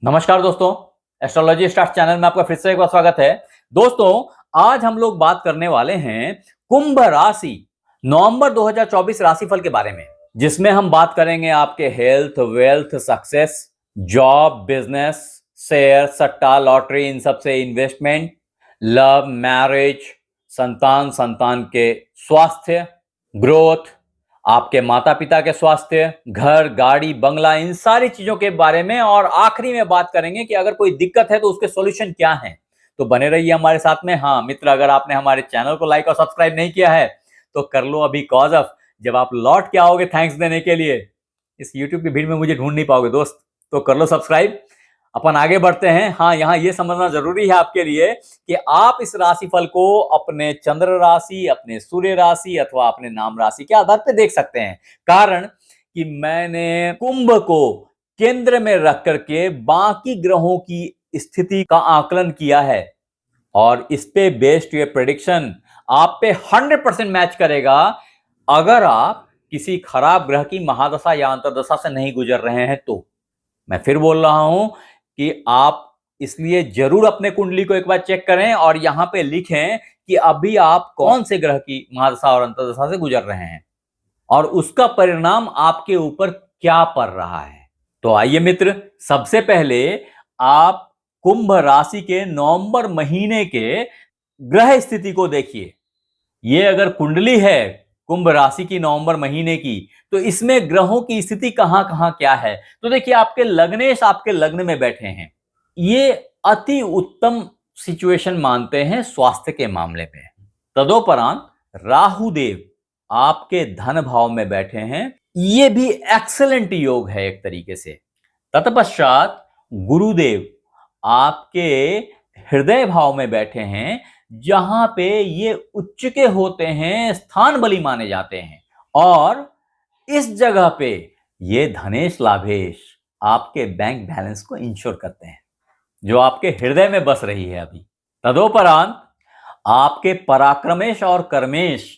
नमस्कार दोस्तों, astrology stars channel में आपका फिर से एक बार स्वागत है। दोस्तों, आज हम लोग बात करने वाले हैं कुंभ राशि नवंबर 2024 राशिफल के बारे में, जिसमें हम बात करेंगे आपके health, wealth, success, job, business, share, सट्टा, लॉटरी, इन सब से इन्वेस्टमेंट, लव, मैरिज, संतान, संतान के स्वास्थ्य, ग्रोथ, आपके माता पिता के स्वास्थ्य, घर, गाड़ी, बंगला, इन सारी चीजों के बारे में। और आखिरी में बात करेंगे कि अगर कोई दिक्कत है तो उसके सॉल्यूशन क्या हैं। तो बने रहिए हमारे साथ में। हाँ मित्र, अगर आपने हमारे चैनल को लाइक और सब्सक्राइब नहीं किया है तो कर लो अभी, कॉज ऑफ जब आप लौट के आओगे थैंक्स देने के लिए, इस यूट्यूब की भीड़ में मुझे ढूंढ नहीं पाओगे दोस्त। तो कर लो सब्सक्राइब, अपन आगे बढ़ते हैं। हाँ, यहाँ ये समझना जरूरी है आपके लिए कि आप इस राशिफल को अपने चंद्र राशि, अपने सूर्य राशि अथवा अपने नाम राशि के आधार पे देख सकते हैं। कारण कि मैंने कुंभ को केंद्र में रख करके बाकी ग्रहों की स्थिति का आकलन किया है और इस पे बेस्ड ये प्रेडिक्शन आप पे 100% मैच करेगा अगर आप किसी खराब ग्रह की महादशा या अंतर्दशा से नहीं गुजर रहे हैं। तो मैं फिर बोल रहा हूं कि आप इसलिए जरूर अपने कुंडली को एक बार चेक करें और यहां पे लिखें कि अभी आप कौन से ग्रह की महादशा और अंतर्दशा से गुजर रहे हैं और उसका परिणाम आपके ऊपर क्या पड़ रहा है। तो आइए मित्र, सबसे पहले आप कुंभ राशि के नवंबर महीने के ग्रह स्थिति को देखिए। ये अगर कुंडली है कुंभ राशि की नवंबर महीने की, तो इसमें ग्रहों की स्थिति कहां कहां क्या है। तो देखिए, आपके लग्नेश आपके लग्न में बैठे हैं। ये अति उत्तम सिचुएशन मानते हैं स्वास्थ्य के मामले में। तदोपरांत राहु देव आपके धन भाव में बैठे हैं, ये भी एक्सेलेंट योग है एक तरीके से। तत्पश्चात गुरुदेव आपके हृदय भाव में बैठे हैं, जहां पे ये उच्च के होते हैं, स्थान बली माने जाते हैं। और इस जगह पे ये धनेश लाभेश आपके बैंक बैलेंस को इंश्योर करते हैं, जो आपके हृदय में बस रही है अभी। तदोपरांत आपके पराक्रमेश और कर्मेश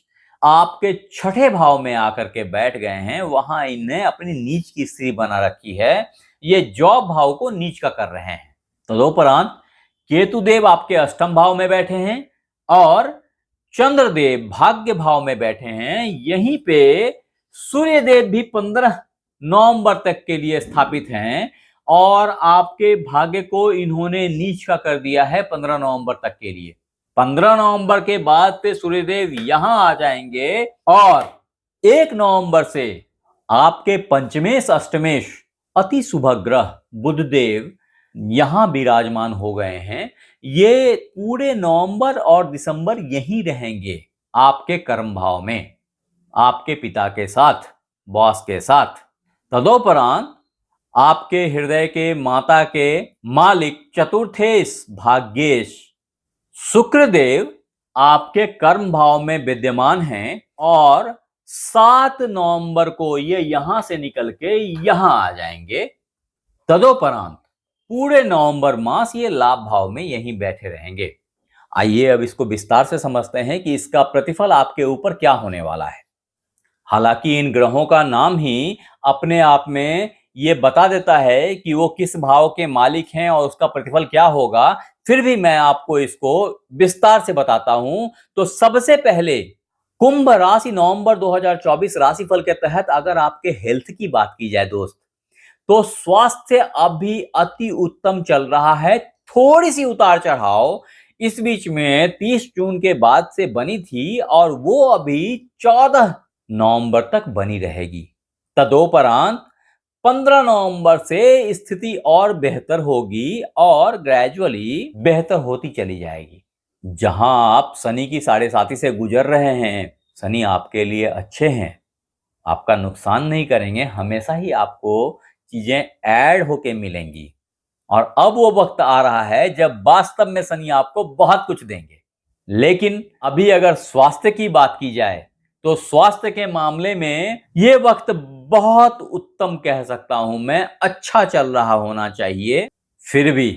आपके छठे भाव में आकर के बैठ गए हैं। वहां इन्हें अपनी नीच की स्थिति बना रखी है, ये जॉब भाव को नीच का कर रहे हैं। तदोपरांत केतुदेव आपके अष्टम भाव में बैठे हैं और चंद्रदेव भाग्य भाव में बैठे हैं। यहीं पे सूर्यदेव भी 15 नवंबर तक के लिए स्थापित हैं और आपके भाग्य को इन्होंने नीच का कर दिया है 15 नवंबर तक के लिए। 15 नवंबर के बाद से सूर्यदेव यहां आ जाएंगे और 1 नवंबर से आपके पंचमेश अष्टमेश अति शुभ ग्रह बुधदेव यहां विराजमान हो गए हैं। ये पूरे नवंबर और दिसंबर यहीं रहेंगे आपके कर्म भाव में, आपके पिता के साथ, बॉस के साथ। तदोपरांत आपके हृदय के माता के मालिक चतुर्थेश भाग्येश शुक्रदेव आपके कर्म भाव में विद्यमान हैं और 7 नवंबर को ये यहां से निकल के यहां आ जाएंगे। तदोपरांत पूरे नवंबर मास ये लाभ भाव में यहीं बैठे रहेंगे। आइए अब इसको विस्तार से समझते हैं कि इसका प्रतिफल आपके ऊपर क्या होने वाला है। हालांकि इन ग्रहों का नाम ही अपने आप में ये बता देता है कि वो किस भाव के मालिक हैं और उसका प्रतिफल क्या होगा, फिर भी मैं आपको इसको विस्तार से बताता हूं। तो सबसे पहले कुंभ राशि नवंबर 2024 राशिफल के तहत अगर आपके हेल्थ की बात की जाए दोस्त, तो स्वास्थ्य अभी अति उत्तम चल रहा है। थोड़ी सी उतार चढ़ाव इस बीच में 30 जून के बाद से बनी थी और वो अभी 14 नवंबर तक बनी रहेगी। तदोपरांत 15 नवंबर से स्थिति और बेहतर होगी और ग्रेजुअली बेहतर होती चली जाएगी। जहां आप शनि की 7.5 से गुजर रहे हैं, शनि आपके लिए अच्छे हैं, आपका नुकसान नहीं करेंगे, हमेशा ही आपको चीजें ऐड होके मिलेंगी। और अब वो वक्त आ रहा है जब वास्तव में शनि आपको बहुत कुछ देंगे। लेकिन अभी अगर स्वास्थ्य की बात की जाए तो स्वास्थ्य के मामले में ये वक्त बहुत उत्तम कह सकता हूं मैं, अच्छा चल रहा होना चाहिए। फिर भी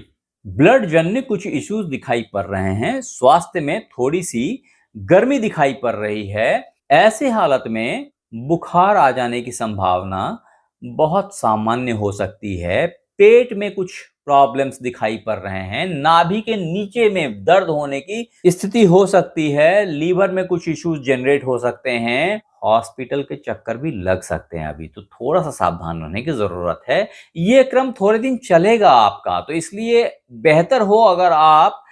ब्लड जन्य कुछ इश्यूज दिखाई पड़ रहे हैं, स्वास्थ्य में थोड़ी सी गर्मी दिखाई पड़ रही है। ऐसे हालत में बुखार आ जाने की संभावना बहुत सामान्य हो सकती है। पेट में कुछ प्रॉब्लम्स दिखाई पड़ रहे हैं, नाभि के नीचे में दर्द होने की स्थिति हो सकती है, लीवर में कुछ इश्यूज जनरेट हो सकते हैं, हॉस्पिटल के चक्कर भी लग सकते हैं अभी, तो थोड़ा सा सावधान रहने की जरूरत है। ये क्रम थोड़े दिन चलेगा आपका, तो इसलिए बेहतर हो अगर आप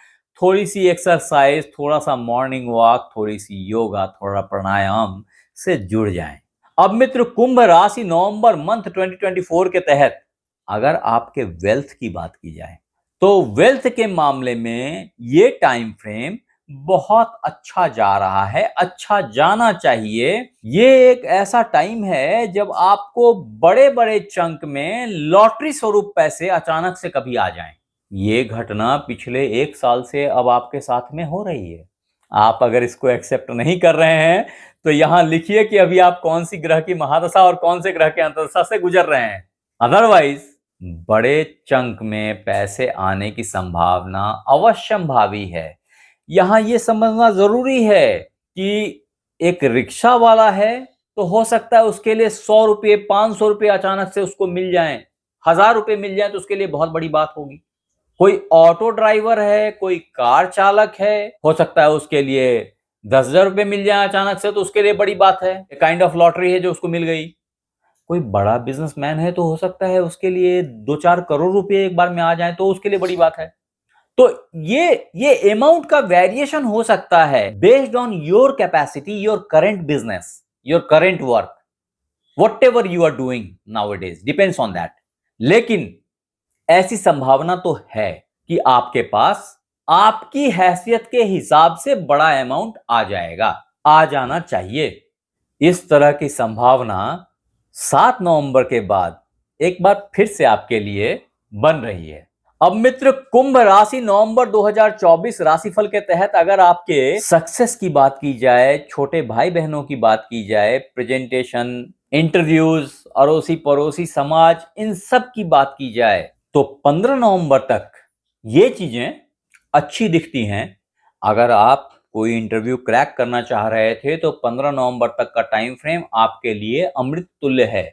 थोड़ी सी एक्सरसाइज, थोड़ा सा मॉर्निंग वॉक, थोड़ी सी योगा, थोड़ा प्राणायाम से जुड़ जाएं। अब मित्र, कुंभ राशि नवंबर मंथ 2024 के तहत अगर आपके वेल्थ की बात की जाए तो वेल्थ के मामले में ये टाइम फ्रेम बहुत अच्छा जा रहा है, अच्छा जाना चाहिए। ये एक ऐसा टाइम है जब आपको बड़े बड़े चंक में लॉटरी स्वरूप पैसे अचानक से कभी आ जाएं। ये घटना पिछले 1 साल से अब आपके साथ में हो रही है। आप अगर इसको एक्सेप्ट नहीं कर रहे हैं तो यहां लिखिए कि अभी आप कौन सी ग्रह की महादशा और कौन से ग्रह के अंतर्दशा से गुजर रहे हैं। अदरवाइज बड़े चंक में पैसे आने की संभावना अवश्यंभावी है। यहां यह समझना जरूरी है कि एक रिक्शा वाला है तो हो सकता है उसके लिए 100 रुपये, 500 रुपये अचानक से उसको मिल जाएं, 1000 रुपये मिल जाए तो उसके लिए बहुत बड़ी बात होगी। कोई ऑटो ड्राइवर है, कोई कार चालक है, हो सकता है उसके लिए 10,000 रुपये मिल जाए अचानक से, तो उसके लिए बड़ी बात है, काइंड ऑफ लॉटरी है जो उसको मिल गई। कोई बड़ा बिजनेसमैन है तो हो सकता है उसके लिए 2-4 करोड़ रुपए एक बार में आ जाए, तो उसके लिए बड़ी बात है। तो ये अमाउंट का वेरिएशन हो सकता है based on your capacity, your current business, your current work, what ever you are doing nowadays, depends on that. लेकिन ऐसी संभावना तो है कि आपके पास आपकी हैसियत के हिसाब से बड़ा अमाउंट आ जाएगा, आ जाना चाहिए। इस तरह की संभावना 7 नवंबर के बाद एक बार फिर से आपके लिए बन रही है। अब मित्र, कुंभ राशि नवंबर 2024 राशिफल के तहत अगर आपके सक्सेस की बात की जाए, छोटे भाई बहनों की बात की जाए, प्रेजेंटेशन, इंटरव्यूज, अड़ोसी पड़ोसी समाज, इन सब की बात की जाए तो 15 नवंबर तक ये चीजें अच्छी दिखती हैं। अगर आप कोई इंटरव्यू क्रैक करना चाह रहे थे तो 15 नवंबर तक का टाइम फ्रेम आपके लिए अमृत तुल्य है,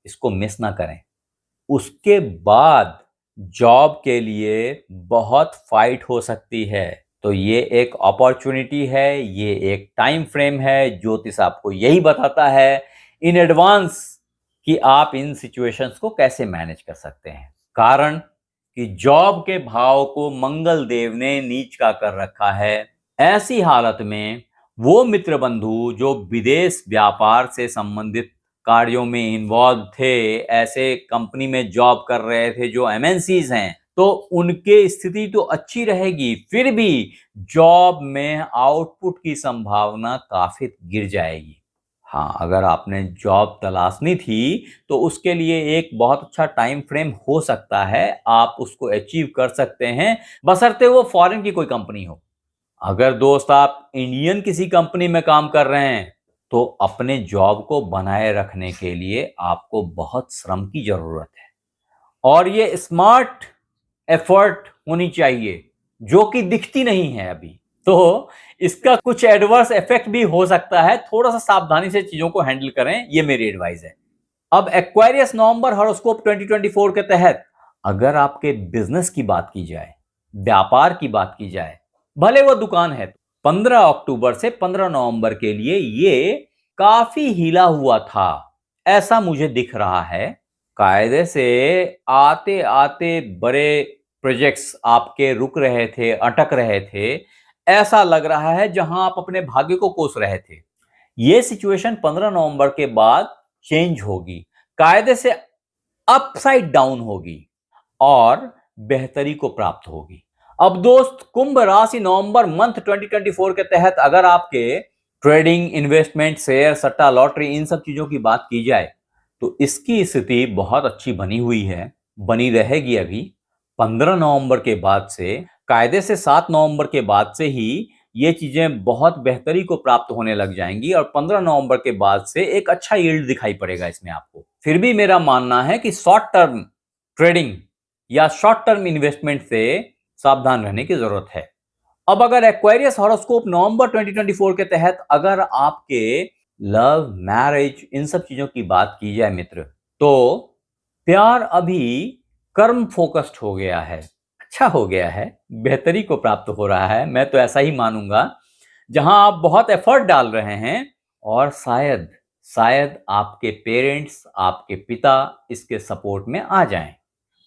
इसको मिस ना करें। उसके बाद जॉब के लिए बहुत फाइट हो सकती है, तो ये एक अपॉर्चुनिटी है, ये एक टाइम फ्रेम है। ज्योतिष आपको यही बताता है इन एडवांस कि आप इन सिचुएशंस को कैसे मैनेज कर सकते हैं। कारण कि जॉब के भाव को मंगल देव ने नीच का कर रखा है। ऐसी हालत में वो मित्र बंधु जो विदेश व्यापार से संबंधित कार्यों में इन्वॉल्व थे, ऐसे कंपनी में जॉब कर रहे थे जो एमएनसीज हैं, तो उनके स्थिति तो अच्छी रहेगी, फिर भी जॉब में आउटपुट की संभावना काफी गिर जाएगी। हाँ, अगर आपने जॉब तलाशनी थी तो उसके लिए एक बहुत अच्छा टाइम फ्रेम हो सकता है, आप उसको अचीव कर सकते हैं, बशर्ते वो फॉरेन की कोई कंपनी हो। अगर दोस्त आप इंडियन किसी कंपनी में काम कर रहे हैं तो अपने जॉब को बनाए रखने के लिए आपको बहुत श्रम की जरूरत है और ये स्मार्ट एफर्ट होनी चाहिए जो कि दिखती नहीं है अभी। तो इसका कुछ एडवर्स इफेक्ट भी हो सकता है, थोड़ा सा सावधानी से चीजों को हैंडल करें, ये मेरी एडवाइस है। अब एक्वेरियस नवंबर हॉरोस्कोप 2024 के तहत अगर आपके बिजनेस की बात की जाए, व्यापार की बात की जाए, भले वो दुकान है, 15 अक्टूबर से 15 नवंबर के लिए ये काफी हिला हुआ था, ऐसा मुझे दिख रहा है। कायदे से आते आते बड़े प्रोजेक्ट्स आपके रुक रहे थे, अटक रहे थे, ऐसा लग रहा है जहां आप अपने भाग्य को कोस रहे थे। ये सिचुएशन 15 नवंबर के बाद चेंज होगी, कायदे से अपसाइड डाउन होगी और बेहतरी को प्राप्त होगी। अब दोस्त, कुंभ राशि नवंबर मंथ 2024 के तहत अगर आपके ट्रेडिंग, इन्वेस्टमेंट, शेयर, सट्टा, लॉटरी, इन सब चीजों की बात की जाए तो इसकी स्थिति बहुत अच्छी बनी हुई है, बनी रहेगी। अभी 15 नवंबर के बाद से, कायदे से 7 नवंबर के बाद से ही ये चीजें बहुत बेहतरी को प्राप्त होने लग जाएंगी और 15 नवंबर के बाद से एक अच्छा यील्ड दिखाई पड़ेगा इसमें आपको। फिर भी मेरा मानना है कि शॉर्ट टर्म ट्रेडिंग या शॉर्ट टर्म इन्वेस्टमेंट से सावधान रहने की जरूरत है। अब अगर एक्वेरियस हॉरोस्कोप नवंबर 2024 के तहत अगर आपके लव, मैरिज, इन सब चीजों की बात की जाए मित्र, तो प्यार अभी कर्म फोकस्ड हो गया है, अच्छा हो गया है, बेहतरी को प्राप्त हो रहा है, मैं तो ऐसा ही मानूंगा। जहां आप बहुत एफर्ट डाल रहे हैं और शायद शायद आपके पेरेंट्स, आपके पिता इसके सपोर्ट में आ जाएं।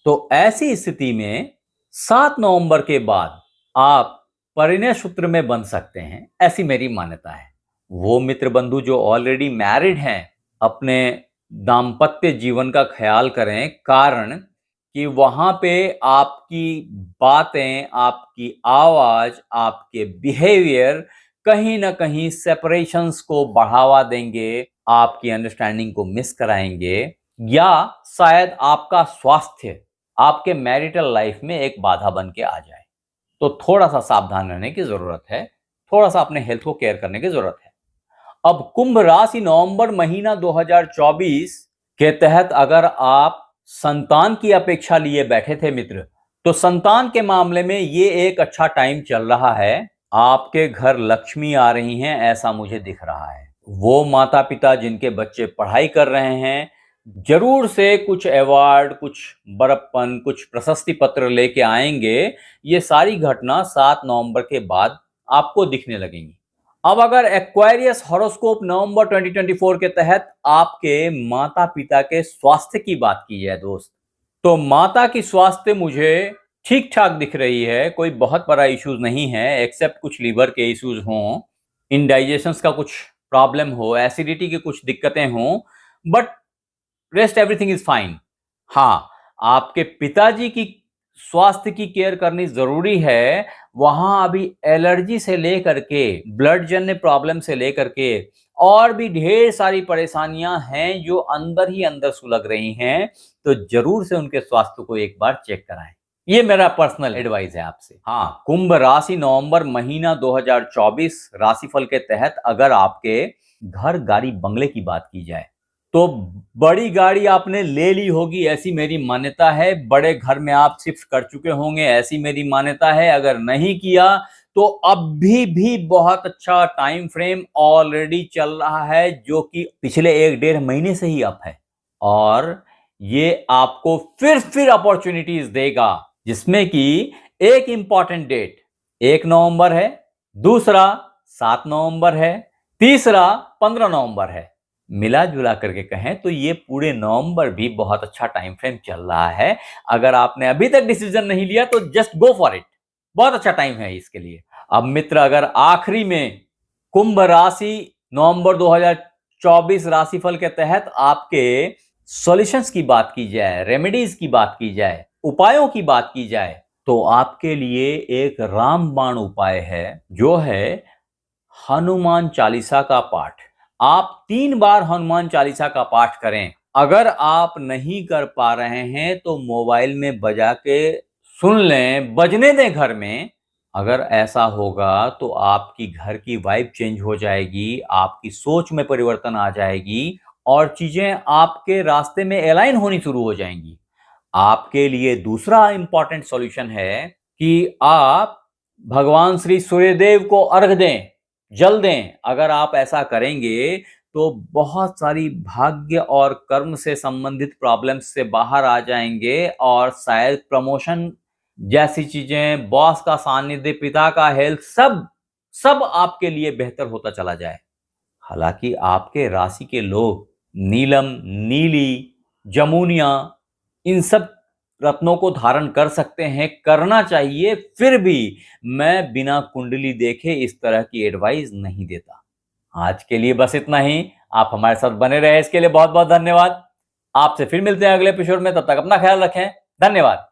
तो ऐसी स्थिति में 7 नवंबर के बाद आप परिणय सूत्र में बन सकते हैं, ऐसी मेरी मान्यता है। वो मित्र बंधु जो ऑलरेडी मैरिड हैं, अपने दाम्पत्य जीवन का ख्याल करें, कारण कि वहां पे आपकी बातें, आपकी आवाज, आपके बिहेवियर कहीं ना कहीं सेपरेशंस को बढ़ावा देंगे, आपकी अंडरस्टैंडिंग को मिस कराएंगे, या शायद आपका स्वास्थ्य आपके मैरिटल लाइफ में एक बाधा बन के आ जाए। तो थोड़ा सा सावधान रहने की जरूरत है, थोड़ा सा अपने हेल्थ को केयर करने की जरूरत है। अब कुंभ राशि नवंबर महीना 2024 के तहत अगर आप संतान की अपेक्षा लिए बैठे थे मित्र, तो संतान के मामले में ये एक अच्छा टाइम चल रहा है। आपके घर लक्ष्मी आ रही हैं, ऐसा मुझे दिख रहा है। वो माता पिता जिनके बच्चे पढ़ाई कर रहे हैं, जरूर से कुछ अवार्ड, कुछ बड़प्पन, कुछ प्रशस्ति पत्र लेके आएंगे। ये सारी घटना 7 नवंबर के बाद आपको दिखने लगेंगी। अब अगर एक्वायरियस हॉरोस्कोप नवंबर 2024 के तहत आपके माता पिता के स्वास्थ्य की बात की जाए दोस्त, तो माता की स्वास्थ्य मुझे ठीक ठाक दिख रही है। कोई बहुत बड़ा इश्यूज नहीं है, एक्सेप्ट कुछ लीवर के इश्यूज हों, इंडाइजेशन का कुछ प्रॉब्लम हो, एसिडिटी की कुछ दिक्कतें हों, but rest everything is fine. हाँ, आपके पिताजी की स्वास्थ्य की केयर करनी जरूरी है। वहां अभी एलर्जी से लेकर के ब्लड जन्य प्रॉब्लम से लेकर के और भी ढेर सारी परेशानियां हैं जो अंदर ही अंदर सुलग रही हैं। तो जरूर से उनके स्वास्थ्य को एक बार चेक कराएं। ये मेरा पर्सनल एडवाइस है आपसे। हाँ, कुंभ राशि नवंबर महीना 2024 राशिफल के तहत अगर आपके घर, गाड़ी, बंगले की बात की जाए, तो बड़ी गाड़ी आपने ले ली होगी, ऐसी मेरी मान्यता है। बड़े घर में आप शिफ्ट कर चुके होंगे, ऐसी मेरी मान्यता है। अगर नहीं किया तो अभी भी बहुत अच्छा टाइम फ्रेम ऑलरेडी चल रहा है, जो कि पिछले 1-1.5 महीने से ही अप है, और ये आपको फिर अपॉर्चुनिटीज देगा, जिसमें कि एक इंपॉर्टेंट डेट 1 नवंबर है, दूसरा 7 नवंबर है, तीसरा 15 नवंबर है। मिला जुला करके कहें तो ये पूरे नवंबर भी बहुत अच्छा टाइम फ्रेम चल रहा है। अगर आपने अभी तक डिसीजन नहीं लिया तो जस्ट गो फॉर इट, बहुत अच्छा टाइम है इसके लिए। अब मित्र, अगर आखिरी में कुंभ राशि नवंबर 2024 राशिफल के तहत आपके सॉल्यूशंस की बात की जाए, रेमेडीज की बात की जाए, उपायों की बात की जाए, तो आपके लिए एक रामबाण उपाय है, जो है हनुमान चालीसा का पाठ। आप 3 बार हनुमान चालीसा का पाठ करें। अगर आप नहीं कर पा रहे हैं तो मोबाइल में बजा के सुन लें, बजने दें घर में। अगर ऐसा होगा तो आपकी घर की वाइब चेंज हो जाएगी, आपकी सोच में परिवर्तन आ जाएगी और चीजें आपके रास्ते में अलाइन होनी शुरू हो जाएंगी। आपके लिए दूसरा इंपॉर्टेंट सॉल्यूशन है कि आप भगवान श्री सूर्यदेव को अर्घ दें, जल दें। अगर आप ऐसा करेंगे तो बहुत सारी भाग्य और कर्म से संबंधित प्रॉब्लम्स से बाहर आ जाएंगे और शायद प्रमोशन जैसी चीजें, बॉस का सानिध्य, पिता का हेल्थ, सब आपके लिए बेहतर होता चला जाए। हालांकि आपके राशि के लोग नीलम, नीली, जमुनिया, इन सब रत्नों को धारण कर सकते हैं, करना चाहिए। फिर भी मैं बिना कुंडली देखे इस तरह की एडवाइस नहीं देता। आज के लिए बस इतना ही। आप हमारे साथ बने रहे, इसके लिए बहुत बहुत धन्यवाद। आपसे फिर मिलते हैं अगले एपिसोड में। तब तक अपना ख्याल रखें। धन्यवाद।